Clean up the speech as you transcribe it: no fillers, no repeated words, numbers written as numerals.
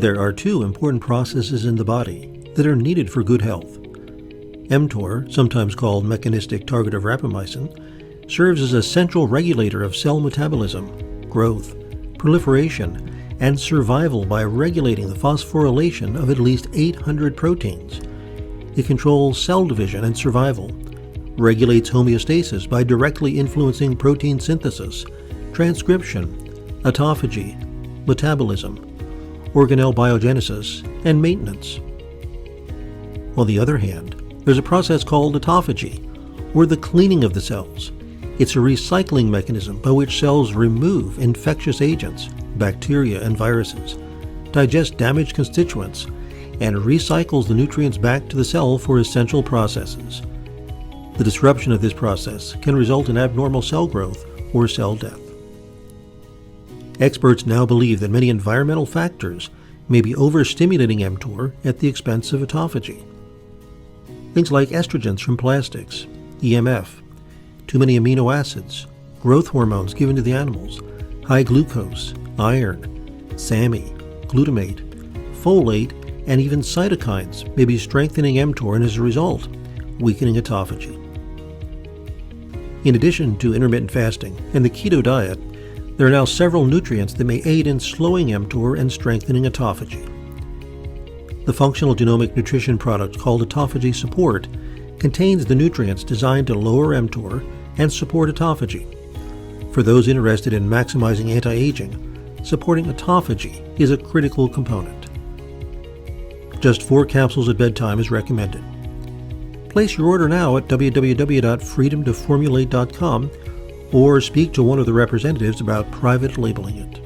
There are two important processes in the body that are needed for good health. mTOR, sometimes called mechanistic target of rapamycin, serves as a central regulator of cell metabolism, growth, proliferation, and survival by regulating the phosphorylation of at least 800 proteins. It controls cell division and survival, regulates homeostasis by directly influencing protein synthesis, transcription, autophagy, metabolism, organelle biogenesis, and maintenance. On the other hand, there's a process called autophagy, or the cleaning of the cells. It's a recycling mechanism by which cells remove infectious agents, bacteria and viruses, digest damaged constituents, and recycles the nutrients back to the cell for essential processes. The disruption of this process can result in abnormal cell growth or cell death. Experts now believe that many environmental factors may be overstimulating mTOR at the expense of autophagy. Things like estrogens from plastics, EMF, too many amino acids, growth hormones given to the animals, high glucose, iron, SAMe, glutamate, folate, and even cytokines may be strengthening mTOR and as a result, weakening autophagy. In addition to intermittent fasting and the keto diet, there are now several nutrients that may aid in slowing mTOR and strengthening autophagy. The functional genomic nutrition product called Autophagy Support contains the nutrients designed to lower mTOR and support autophagy. For those interested in maximizing anti-aging, supporting autophagy is a critical component. Just 4 capsules at bedtime is recommended. Place your order now at www.freedomtoformulate.com or speak to one of the representatives about private labeling it.